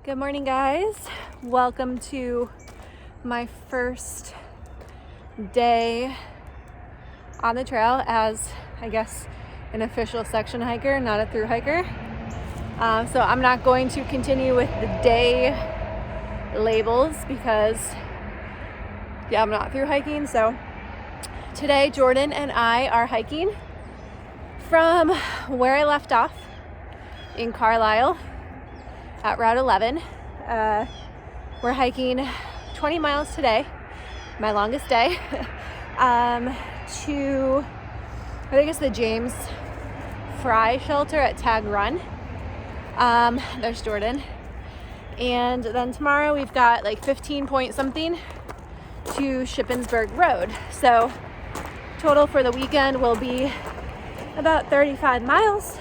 Good morning, guys. Welcome to my first day on the trail as, I guess, an official section hiker, not a through hiker. So I'm not going to continue with the day labels because, I'm not through hiking. So today, Jordan and I are hiking from where I left off in Carlisle at Route 11. We're hiking 20 miles today, my longest day, to, I think it's the James Fry shelter at Tag Run. There's Jordan. And then tomorrow we've got like 15 point something to Shippensburg Road. So total for the weekend will be about 35 miles.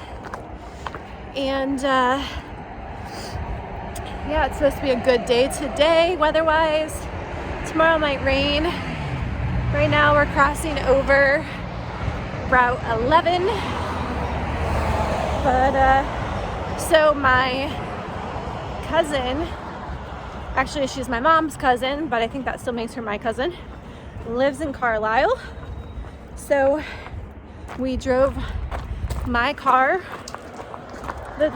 And it's supposed to be a good day today, weather-wise. Tomorrow might rain. Right now we're crossing over Route 11. But, so my cousin, actually she's my mom's cousin, but I think that still makes her my cousin, lives in Carlisle. So we drove my car the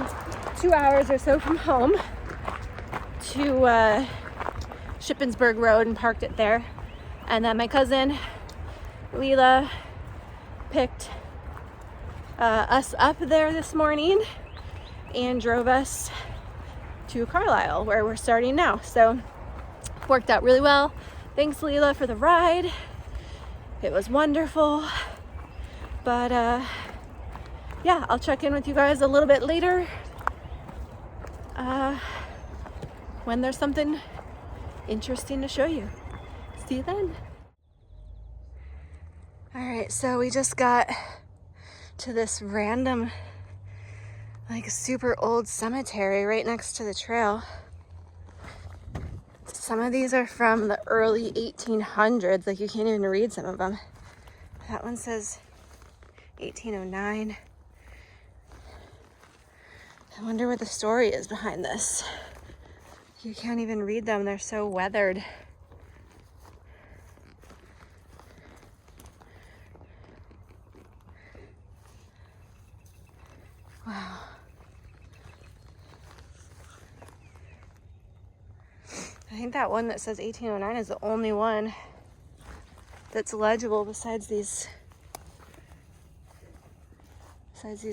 2 hours or so from home to Shippensburg Road and parked it there. And then my cousin Leela picked us up there this morning and drove us to Carlisle, where we're starting now. So worked out really well. Thanks, Leela, for the ride. It was wonderful. But I'll check in with you guys a little bit later when there's something interesting to show you. See you then. All right, so we just got to this random, like, super old cemetery right next to the trail. Some of these are from the early 1800s, like you can't even read some of them. That one says 1809. I wonder what the story is behind this. You can't even read them, they're so weathered. Wow. I think that one that says 1809 is the only one that's legible besides these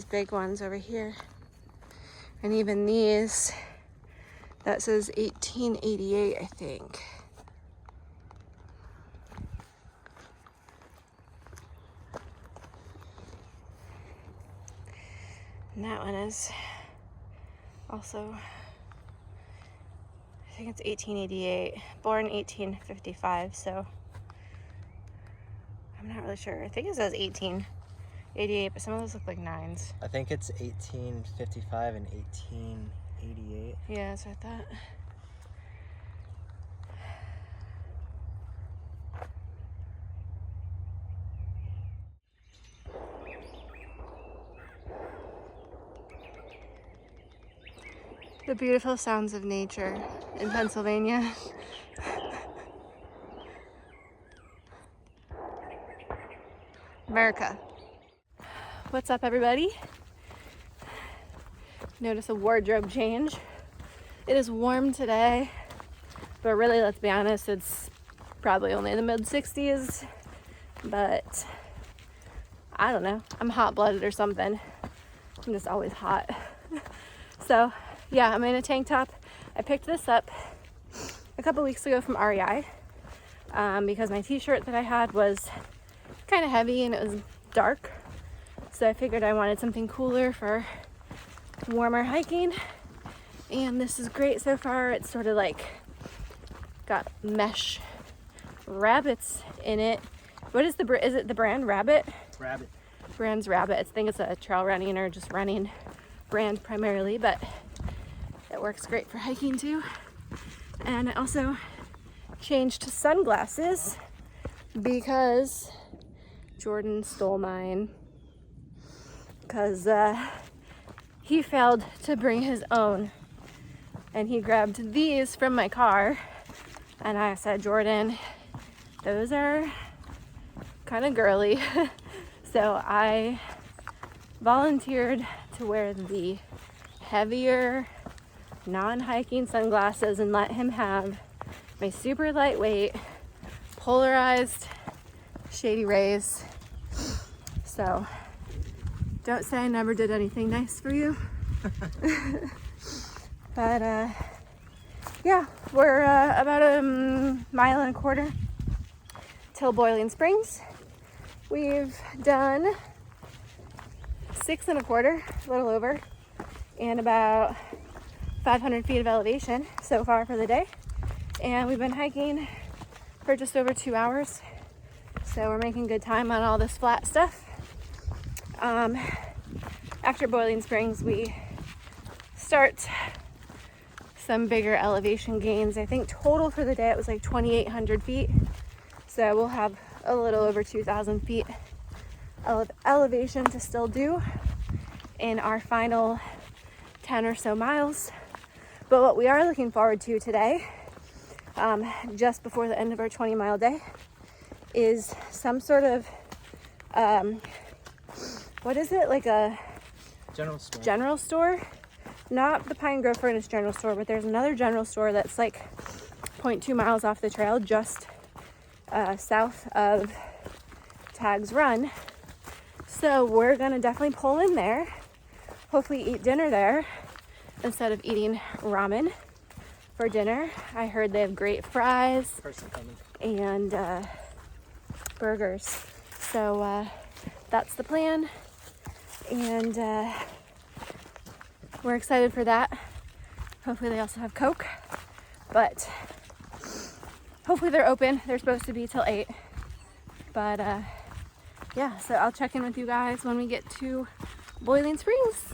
big ones over here. And even these, that says 1888, I think. And that one is also, I think it's 1888, born 1855, so I'm not really sure. I think it says 1888, but some of those look like 9s. I think it's 1855 and 1888. Yeah, that's what I thought. The beautiful sounds of nature in Pennsylvania. America. What's up, everybody? Notice a wardrobe change. It is warm today, but really, let's be honest, it's probably only in the mid-60s, but I don't know. I'm hot-blooded or something. I'm just always hot. So, I'm in a tank top. I picked this up a couple weeks ago from REI because my t-shirt that I had was kind of heavy and it was dark. So I figured I wanted something cooler for warmer hiking. And this is great so far. It's sort of like got mesh rabbits in it. What is is it the brand Rabbit? Rabbit. Brand's Rabbit. I think it's a trail running or just running brand primarily, but it works great for hiking too. And I also changed to sunglasses because Jordan stole mine because he failed to bring his own. and he grabbed these from my car, and I said, Jordan, those are kind of girly. So I volunteered to wear the heavier non-hiking sunglasses and let him have my super lightweight polarized Shady Rays. So don't say I never did anything nice for you. But yeah, we're about a mile and a quarter till Boiling Springs. We've done 6 1/4, a little over, and about 500 feet of elevation so far for the day. And we've been hiking for just over 2 hours. So we're making good time on all this flat stuff. After Boiling Springs, we start some bigger elevation gains. I think total for the day it was like 2,800 feet. So we'll have a little over 2,000 feet of elevation to still do in our final 10 or so miles. But what we are looking forward to today, just before the end of our 20-mile day, is some sort of, what is it? Like a general store? Not the Pine Grove Furnace General Store, but there's another general store that's like 0.2 miles off the trail, just south of Tag's Run. So we're gonna definitely pull in there, hopefully eat dinner there instead of eating ramen for dinner. I heard they have great fries and burgers. So that's the plan, and we're excited for that. Hopefully they also have Coke, but hopefully they're open. They're supposed to be till 8. But yeah, so I'll check in with you guys when we get to Boiling Springs.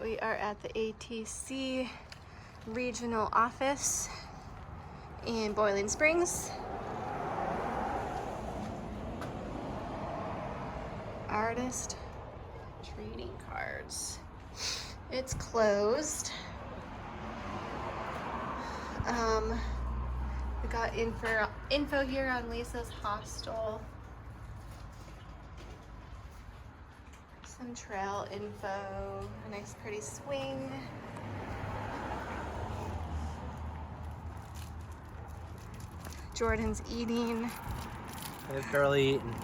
We are at the ATC regional office in Boiling Springs. Artist trading cards. It's closed. We got info here on Lisa's hostel. Some trail info, a nice pretty swing. Jordan's eating. I've barely eaten.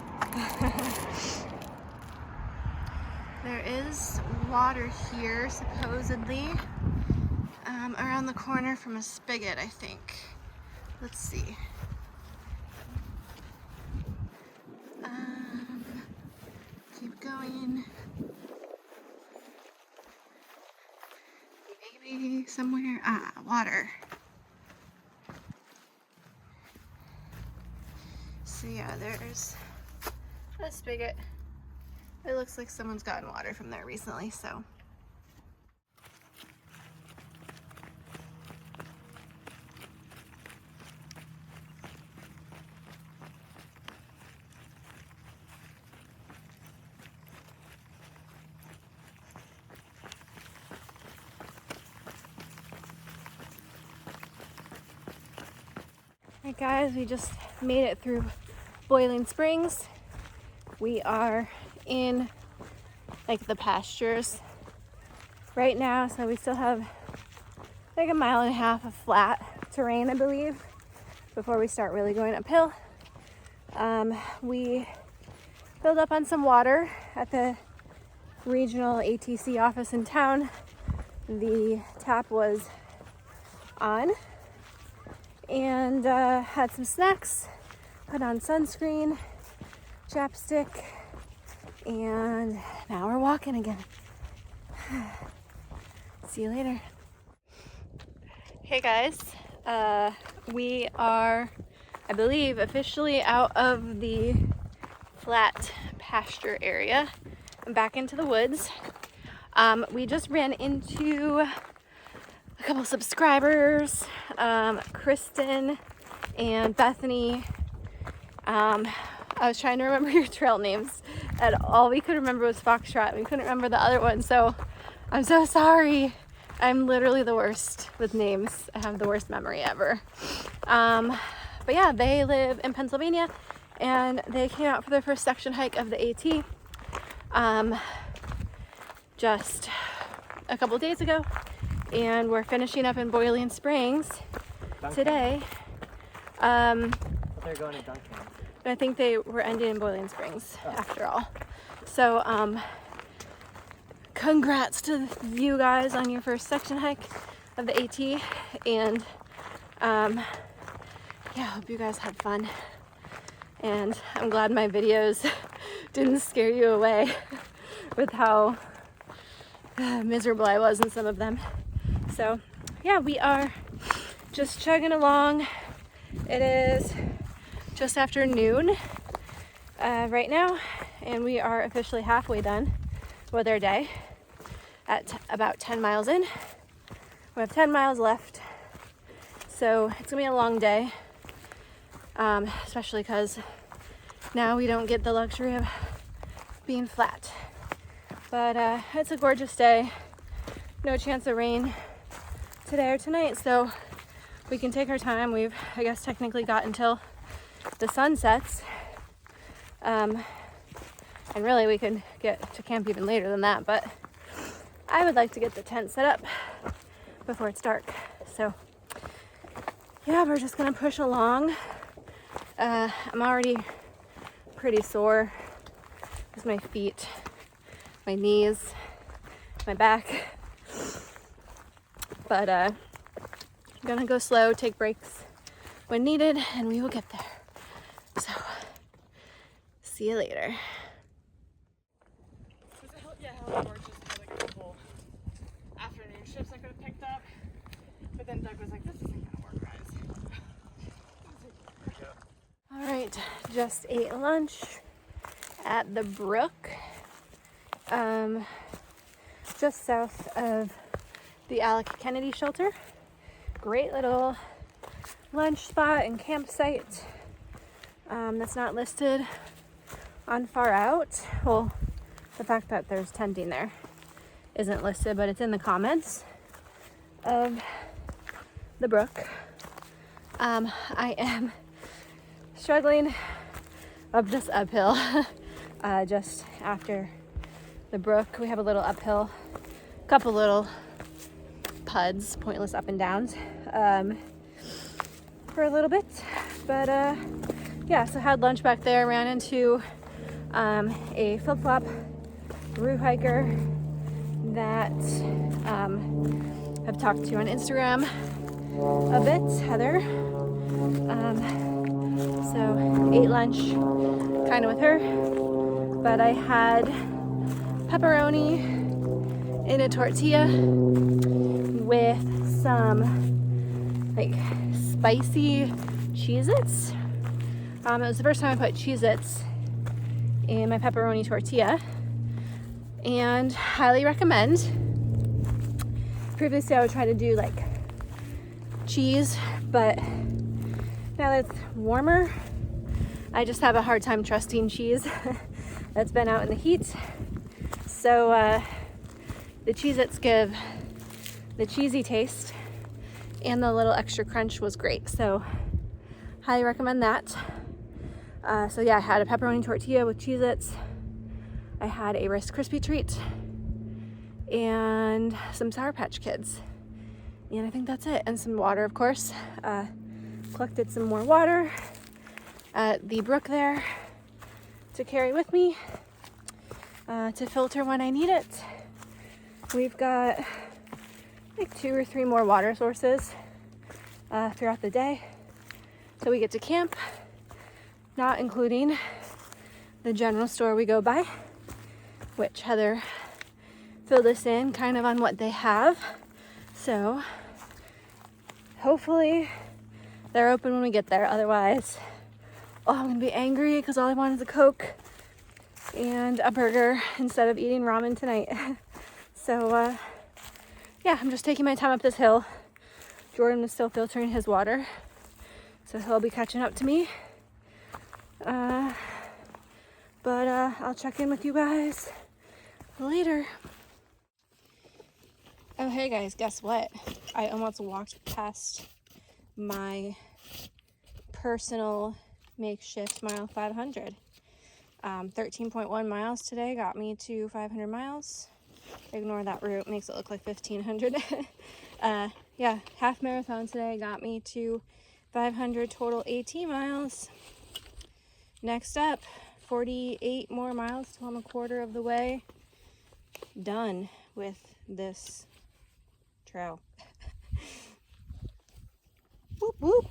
There is water here, supposedly, around the corner from a spigot, I think. Let's see. Keep going. Maybe somewhere. Water. So yeah, there's a spigot. It looks like someone's gotten water from there recently, so. Alright guys, we just made it through Boiling Springs. We are in like the pastures right now, so we still have like a mile and a half of flat terrain, I believe, before we start really going uphill. We filled up on some water at the regional ATC office in town. The tap was on, and had some snacks, put on sunscreen, chapstick, and now we're walking again. See you later. Hey guys, we are, I believe, officially out of the flat pasture area and back into the woods. We just ran into a couple subscribers, Kristen and Bethany. I was trying to remember your trail names, and all we could remember was Foxtrot. We couldn't remember the other one, so I'm so sorry. I'm literally the worst with names. I have the worst memory ever. But yeah, they live in Pennsylvania, and they came out for their first section hike of the AT just a couple days ago, and we're finishing up in Boiling Springs today. They're going to Duncan. I think they were ending in Boiling Springs after all. So congrats to you guys on your first section hike of the AT, and yeah, hope you guys had fun, and I'm glad my videos didn't scare you away with how miserable I was in some of them. So yeah, we are just chugging along. It is just after noon right now, and we are officially halfway done with our day at about 10 miles in. We have 10 miles left, so it's gonna be a long day, especially because now we don't get the luxury of being flat. But it's a gorgeous day, no chance of rain today or tonight, so we can take our time. We've, I guess, technically got until the sun sets, and really we could get to camp even later than that, but I would like to get the tent set up before it's dark. So yeah, we're just gonna push along. I'm already pretty sore with my feet, my knees, my back, but I'm gonna go slow, take breaks when needed, and we will get there. So see you later. Yeah, however, just had like a couple afternoon shifts I could have picked up, but then Doug was like, this isn't gonna work, guys. All right, just ate lunch at the brook, just south of the Alec Kennedy shelter. Great little lunch spot and campsite that's not listed on Far Out. Well, the fact that there's tenting there isn't listed, but it's in the comments of the brook. I am struggling up just uphill. Just after the brook, we have a little uphill, couple little puds, pointless up and downs, for a little bit. But yeah, so had lunch back there, ran into a flip-flop route hiker that I've talked to on Instagram a bit, Heather. So ate lunch kind of with her, but I had pepperoni in a tortilla with some like spicy Cheez-Its. It was the first time I put Cheez-Its in my pepperoni tortilla, and highly recommend. Previously I would try to do like cheese, but now that it's warmer, I just have a hard time trusting cheese that's been out in the heat. So the Cheez-Its give the cheesy taste, and the little extra crunch was great. So highly recommend that. So yeah, I had a pepperoni tortilla with Cheez-Its. I had a Rice Krispie treat and some Sour Patch Kids. And I think that's it. And some water, of course. Collected some more water at the brook there to carry with me to filter when I need it. We've got like 2 or 3 more water sources throughout the day. So we get to camp, not including the general store we go by, which Heather filled us in kind of on what they have. So hopefully they're open when we get there. Otherwise, I'm gonna be angry because all I want is a Coke and a burger instead of eating ramen tonight. So yeah, I'm just taking my time up this hill. Jordan is still filtering his water, so he'll be catching up to me. But I'll check in with you guys later. Oh, hey guys, guess what? I almost walked past my personal makeshift mile 500. 13.1 miles today got me to 500 miles. Ignore that route, makes it look like 1,500. Yeah, half marathon today got me to 500 total AT miles. Next up, 48 more miles till I'm a quarter of the way done with this trail. Whoop whoop.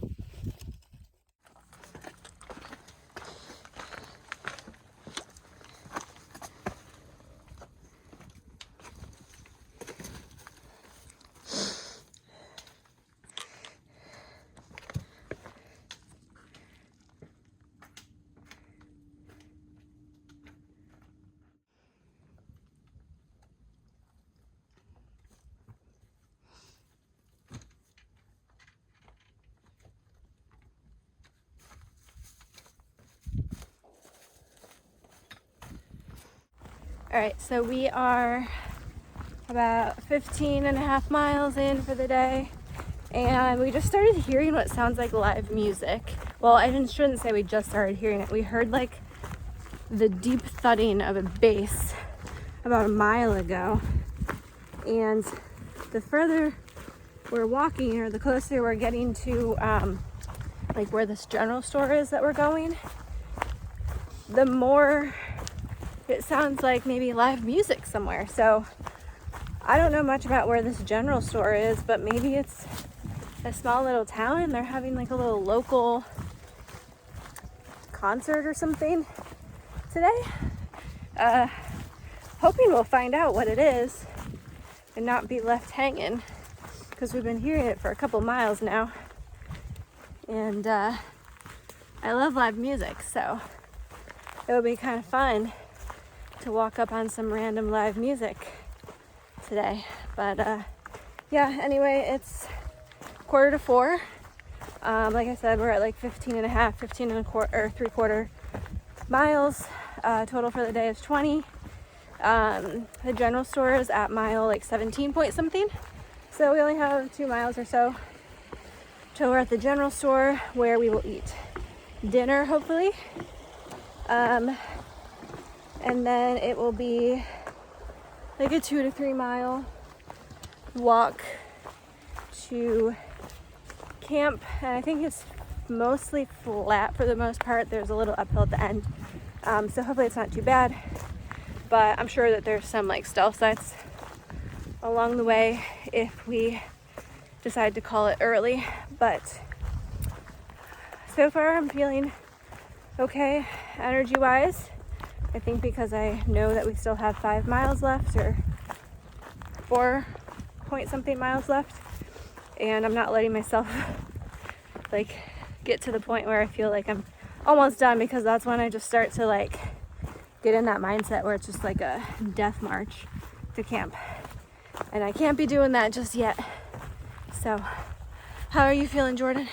All right, so we are about 15.5 miles in for the day, and we just started hearing what sounds like live music. Well, shouldn't say we just started hearing it. We heard like the deep thudding of a bass about a mile ago, and the further we're walking, or the closer we're getting to like where this general store is that we're going, the more it sounds like maybe live music somewhere. So I don't know much about where this general store is, but maybe it's a small little town and they're having like a little local concert or something today. Hoping we'll find out what it is and not be left hanging, because we've been hearing it for a couple miles now. And I love live music, so it would be kind of fun to walk up on some random live music today. But yeah, anyway, it's 3:45. Like I said, we're at like 15 and a quarter, or 3/4 miles. Total for the day is 20. The general store is at mile like 17 point something. So we only have 2 miles or so till we're at the general store, where we will eat dinner, hopefully. And then it will be like a 2 to 3 mile walk to camp. And I think it's mostly flat for the most part. There's a little uphill at the end. So hopefully it's not too bad. But I'm sure that there's some like stealth sites along the way if we decide to call it early. But so far I'm feeling okay energy-wise. I think because I know that we still have 5 miles left, or 4 point something miles left, and I'm not letting myself like get to the point where I feel like I'm almost done, because that's when I just start to like get in that mindset where it's just like a death march to camp, and I can't be doing that just yet. So how are you feeling, Jordan?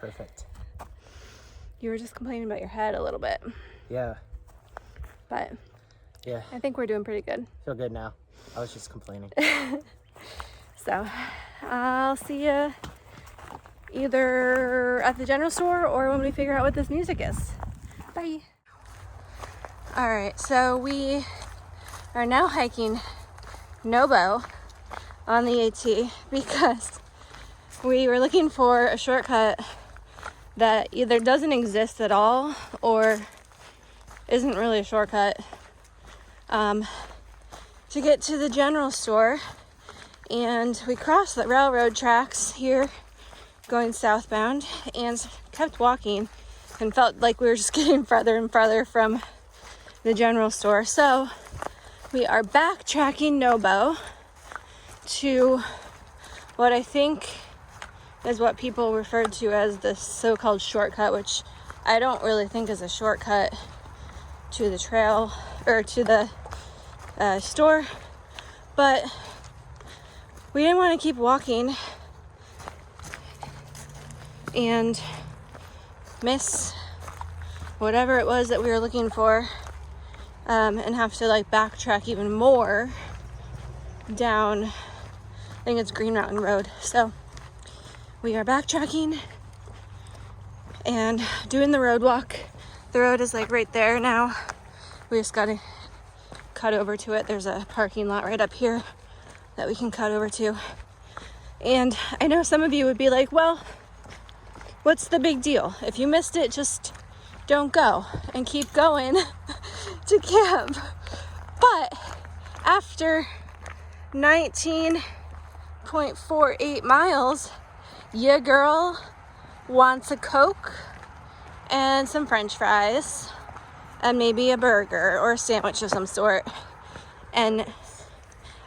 Perfect. You were just complaining about your head a little bit. Yeah. But yeah, I think we're doing pretty good. Feel good now. I was just complaining. So I'll see you either at the general store or when we figure out what this music is. Bye. All right, so we are now hiking Nobo, on the AT because we were looking for a shortcut that either doesn't exist at all or isn't really a shortcut to get to the general store. And we crossed the railroad tracks here going southbound and kept walking and felt like we were just getting farther and farther from the general store. So we are backtracking Nobo to what I think is what people referred to as the so-called shortcut, which I don't really think is a shortcut to the trail or to the store, but we didn't want to keep walking and miss whatever it was that we were looking for, and have to like backtrack even more down, I think it's Green Mountain Road. So we are backtracking and doing the road walk. The road is like right there now. We just gotta cut over to it. There's a parking lot right up here that we can cut over to. And I know some of you would be like, well, what's the big deal? If you missed it, just don't go and keep going to camp. But after 19.48 miles, your girl wants a Coke and some French fries and maybe a burger or a sandwich of some sort. And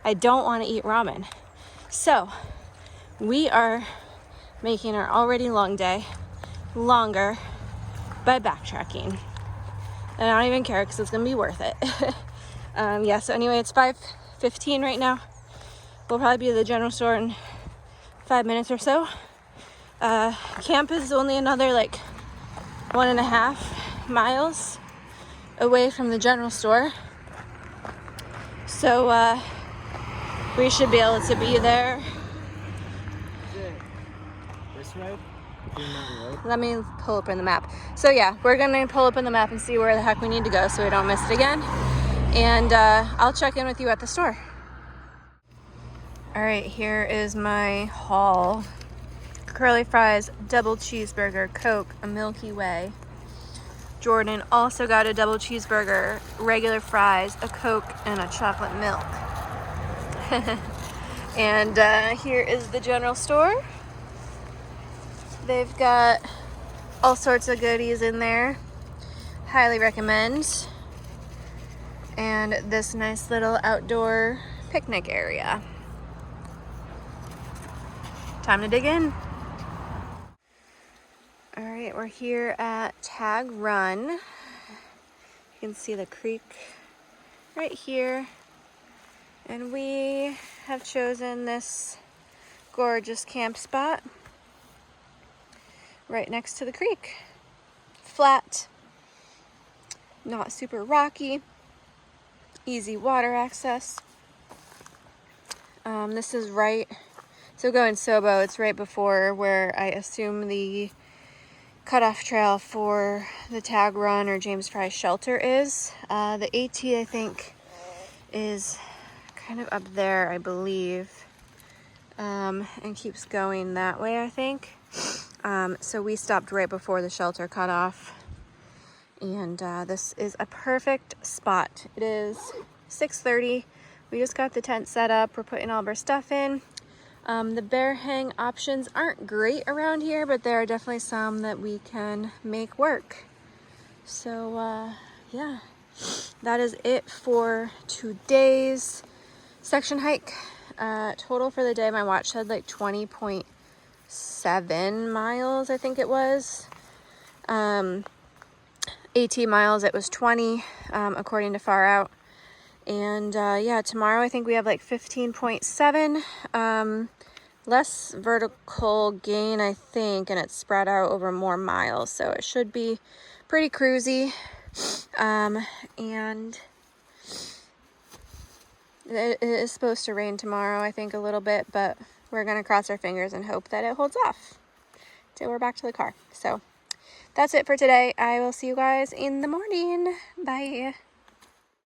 I don't want to eat ramen. So we are making our already long day longer by backtracking. And I don't even care because it's going to be worth it. Yeah, so anyway, it's 5:15 right now. We'll probably be at the general store in 5 minutes or so. Camp is only another like 1.5 miles away from the general store. So we should be able to be there. Is it this road? Green Mountain Road? Let me pull up in the map. So yeah, we're gonna pull up in the map and see where the heck we need to go so we don't miss it again. And I'll check in with you at the store. All right, here is my haul. Curly fries, double cheeseburger, Coke, a Milky Way. Jordan also got a double cheeseburger, regular fries, a Coke, and a chocolate milk. And here is the general store. They've got all sorts of goodies in there. Highly recommend. And this nice little outdoor picnic area. Time to dig in. All right, we're here at Tag Run. You can see the creek right here. And we have chosen this gorgeous camp spot right next to the creek. Flat, not super rocky, easy water access. This is right, so going Sobo, it's right before where I assume the cutoff trail for the Tag Run or James Fry Shelter is. The AT, I think, is kind of up there, I believe, and keeps going that way, I think. So we stopped right before the shelter cutoff, and this is a perfect spot. It is 6:30. We just got the tent set up. We're putting all of our stuff in. The bear hang options aren't great around here, but there are definitely some that we can make work. So yeah, that is it for today's section hike. Total for the day, my watch said like 20.7 miles, I think it was. 18 miles, it was 20, according to Far Out. And yeah, tomorrow I think we have like 15.7, less vertical gain, I think, and it's spread out over more miles, so it should be pretty cruisy. And it is supposed to rain tomorrow, I think, a little bit, but we're gonna cross our fingers and hope that it holds off till we're back to the car. So that's it for today. I will see you guys in the morning. Bye.